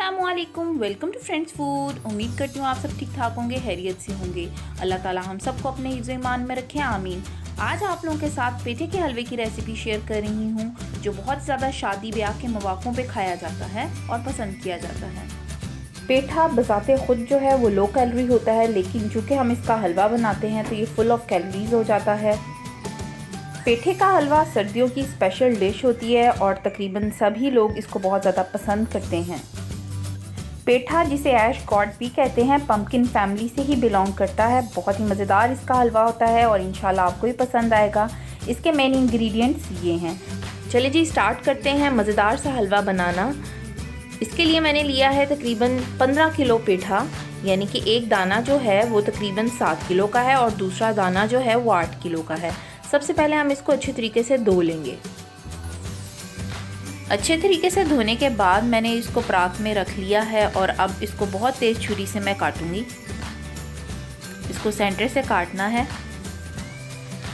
अस्सलामुअलैकुम, welcome to friends food. उम्मीद करती हूँ आप सब ठीक ठाक होंगे, खैरियत से होंगे। अल्लाह ताला हम सबको अपने हिफ्ज़ ईमान में रखें, आमीन। आज आप लोगों के साथ पेठे के हलवे की रेसिपी शेयर कर रही हूँ, जो बहुत ज़्यादा शादी ब्याह के मौक़ों पे खाया जाता है और पसंद किया जाता है। पेठा बज़ाते ख़ुद जो है वो लो कैलोरी होता है, लेकिन चूँकि हम इसका हलवा बनाते हैं तो ये फुल ऑफ कैलोरीज हो जाता है। पेठे का हलवा सर्दियों की स्पेशल डिश होती है और तकरीबन सभी लोग इसको बहुत ज़्यादा पसंद करते हैं। पेठा, जिसे ऐश गॉड भी कहते हैं, पम्पकिन फैमिली से ही बिलोंग करता है। बहुत ही मज़ेदार इसका हलवा होता है और इंशाल्लाह आपको भी पसंद आएगा। इसके मेन इंग्रेडिएंट्स ये हैं। चलिए जी स्टार्ट करते हैं मज़ेदार सा हलवा बनाना। इसके लिए मैंने लिया है तकरीबन 15 किलो पेठा, यानी कि एक दाना जो है वो तकरीबन 7 किलो का है और दूसरा दाना जो है वो 8 किलो का है। सबसे पहले हम इसको अच्छे तरीके से धो लेंगे। अच्छे तरीके से धोने के बाद मैंने इसको परात में रख लिया है और अब इसको बहुत तेज़ छुरी से मैं काटूंगी। इसको सेंटर से काटना है,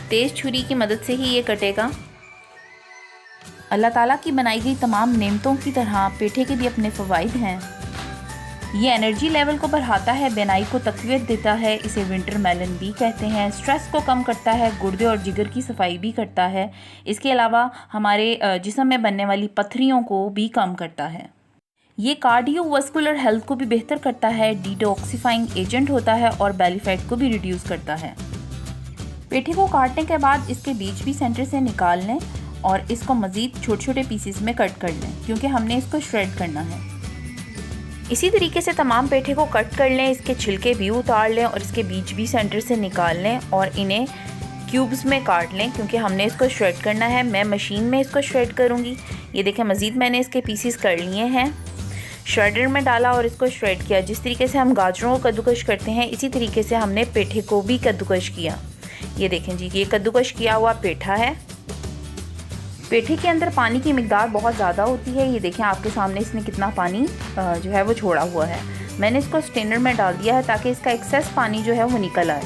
तेज़ छुरी की मदद से ही ये कटेगा। अल्लाह ताला की बनाई गई तमाम नेमतों की तरह पेठे के भी अपने फ़वाइद हैं। ये एनर्जी लेवल को बढ़ाता है, बेनाई को तक़वियत देता है, इसे विंटर मेलन भी कहते हैं। स्ट्रेस को कम करता है, गुर्दे और जिगर की सफाई भी करता है। इसके अलावा हमारे जिस्म में बनने वाली पथरियों को भी कम करता है। ये कार्डियोवास्कुलर हेल्थ को भी बेहतर करता है, डिटॉक्सिफाइंग एजेंट होता है और बेली फैट को भी रिड्यूस करता है। पेठे को काटने के बाद इसके बीज भी सेंटर से निकाल लें और इसको मज़ीद छोटे छोटे पीसेस में कट कर लें, क्योंकि हमने इसको श्रेड करना है। इसी तरीके से तमाम पेठे को कट कर लें, इसके छिलके भी उतार लें और इसके बीज भी सेंटर से निकाल लें और इन्हें क्यूब्स में काट लें, क्योंकि हमने इसको श्रेड करना है। मैं मशीन में इसको श्रेड करूँगी। ये देखें, मज़ीद मैंने इसके पीसीस कर लिए हैं, श्रेडर में डाला और इसको श्रेड किया। जिस तरीके से हम गाजरों को कद्दूकश करते हैं, इसी तरीके से हमने पेठे को भी कद्दूकश किया। ये देखें जी, ये कद्दूकश किया हुआ पेठा है। पेठे के अंदर पानी की मिकदार बहुत ज़्यादा होती है। ये देखें आपके सामने इसने कितना पानी जो है वो छोड़ा हुआ है। मैंने इसको स्ट्रेनर में डाल दिया है ताकि इसका एक्सेस पानी जो है वो निकल आए।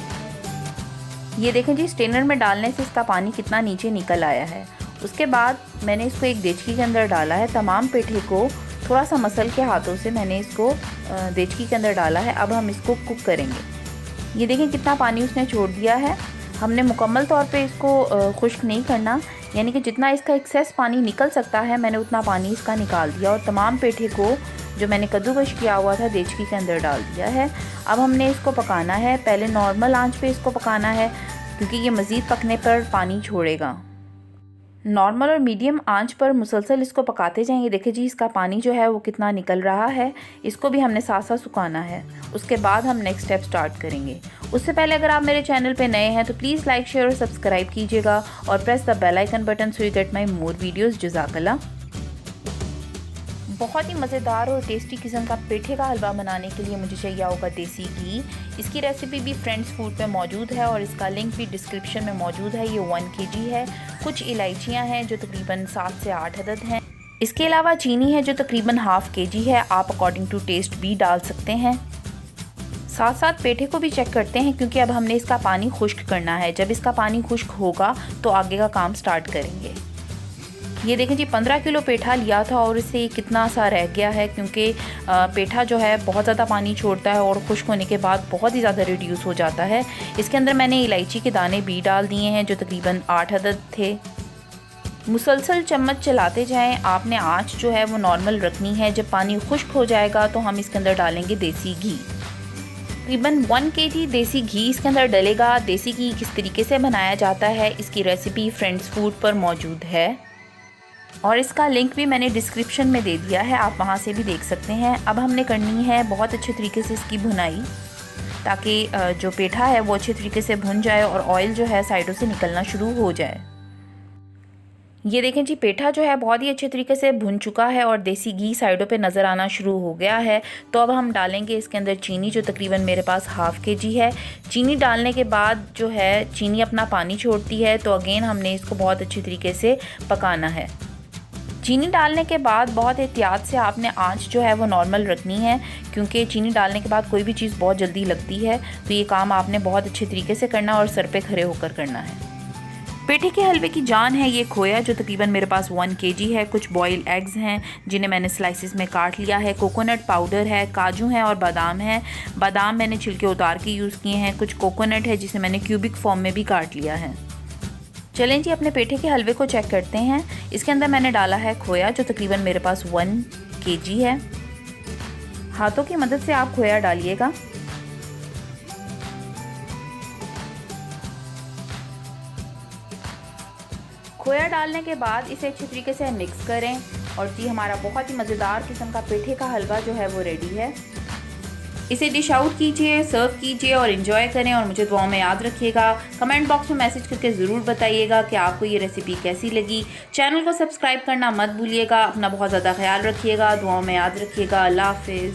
ये देखें जी, स्ट्रेनर में डालने से इसका पानी कितना नीचे निकल आया है। उसके बाद मैंने इसको एक देचकी के अंदर डाला है। तमाम पेठे को थोड़ा सा मसल के हाथों से मैंने इसको देचकी के अंदर डाला है। अब हम इसको कुक करेंगे। ये देखें कितना पानी उसने छोड़ दिया है। हमने मुकम्मल तौर पे इसको खुश्क नहीं करना, यानी कि जितना इसका एक्सेस पानी निकल सकता है मैंने उतना पानी इसका निकाल दिया और तमाम पेठे को जो मैंने कद्दूकश किया हुआ था देचकी के अंदर डाल दिया है। अब हमने इसको पकाना है। पहले नॉर्मल आंच पे इसको पकाना है, क्योंकि ये मज़ीद पकने पर पानी छोड़ेगा। नॉर्मल और मीडियम आंच पर मुसलसल इसको पकाते जाएंगे। देखिए जी, इसका पानी जो है वो कितना निकल रहा है। इसको भी हमने साथ साथ सुखाना है। उसके बाद हम नेक्स्ट स्टेप स्टार्ट करेंगे। उससे पहले अगर आप मेरे चैनल पे नए हैं तो प्लीज़ लाइक, शेयर और सब्सक्राइब कीजिएगा और press the bell icon button so you get my more videos. जज़ाकल्लाह। बहुत ही मज़ेदार और टेस्टी किस्म का पेठे का हलवा बनाने के लिए मुझे चाहिए होगा देसी घी। इसकी रेसिपी भी फ्रेंड्स फूड पे मौजूद है और इसका लिंक भी डिस्क्रिप्शन में मौजूद है। ये 1 kg है। कुछ इलायचियाँ हैं जो तकरीबन 7 से 8 अदद हैं। इसके अलावा चीनी है जो तकरीबन ½ kg है। आप अकॉर्डिंग टू टेस्ट भी डाल सकते हैं। साथ साथ पेठे को भी चेक करते हैं, क्योंकि अब हमने इसका पानी खुश्क करना है। जब इसका पानी खुश्क होगा तो आगे का काम स्टार्ट करेंगे। ये देखें जी, 15 किलो पेठा लिया था और इससे कितना सा रह गया है, क्योंकि पेठा जो है बहुत ज़्यादा पानी छोड़ता है और खुश्क होने के बाद बहुत ही ज़्यादा रिड्यूस हो जाता है। इसके अंदर मैंने इलायची के दाने भी डाल दिए हैं जो तकरीबन 8 अदद थे। मुसलसल चम्मच चलाते जाएं। आपने आँच जो है वो नॉर्मल रखनी है। जब पानी खुश्क हो जाएगा तो हम इसके अंदर डालेंगे देसी घी। तकरीबन 1 kg देसी घी इसके अंदर डलेगा। देसी घी किस तरीके से बनाया जाता है इसकी रेसिपी फ्रेंड्स फूड पर मौजूद है और इसका लिंक भी मैंने डिस्क्रिप्शन में दे दिया है, आप वहाँ से भी देख सकते हैं। अब हमने करनी है बहुत अच्छे तरीके से इसकी भुनाई, ताकि जो पेठा है वो अच्छे तरीके से भुन जाए और ऑयल जो है साइडों से निकलना शुरू हो जाए। ये देखें जी, पेठा जो है बहुत ही अच्छे तरीके से भुन चुका है और देसी घी साइडों पे नज़र आना शुरू हो गया है। तो अब हम डालेंगे इसके अंदर चीनी, जो तकरीबन मेरे पास ½ kg है। चीनी डालने के बाद जो है चीनी अपना पानी छोड़ती है, तो अगेन हमने इसको बहुत अच्छी तरीके से पकाना है। चीनी डालने के बाद बहुत एहतियात से आपने आंच जो है वो नॉर्मल रखनी है, क्योंकि चीनी डालने के बाद कोई भी चीज़ बहुत जल्दी लगती है। तो ये काम आपने बहुत अच्छे तरीके से करना और सर पे खड़े होकर करना है। पेठे के हलवे की जान है ये खोया, जो तकरीबन मेरे पास 1 kg है। कुछ बॉइल्ड एग्स हैं जिन्हें मैंने स्लाइसिस में काट लिया है। कोकोनट पाउडर है, काजू हैं और बादाम है। बादाम मैंने छिलके उतार के यूज़ किए हैं। कुछ कोकोनट है जिसे मैंने क्यूबिक फॉर्म में भी काट लिया है। चलें जी, अपने पेठे के हलवे को चेक करते हैं। इसके अंदर मैंने डाला है खोया, जो तकरीबन मेरे पास 1 kg है। हाथों की मदद से आप खोया डालिएगा। खोया डालने के बाद इसे अच्छी तरीके से मिक्स करें और जी हमारा बहुत ही मज़ेदार किस्म का पेठे का हलवा जो है वो रेडी है। इसे डिश आउट कीजिए, सर्व कीजिए और इन्जॉय करें और मुझे दुआओं में याद रखिएगा। कमेंट बॉक्स में मैसेज करके ज़रूर बताइएगा कि आपको ये रेसिपी कैसी लगी। चैनल को सब्सक्राइब करना मत भूलिएगा। अपना बहुत ज़्यादा ख्याल रखिएगा, दुआओं में याद रखिएगा। अल्लाह हाफिज़।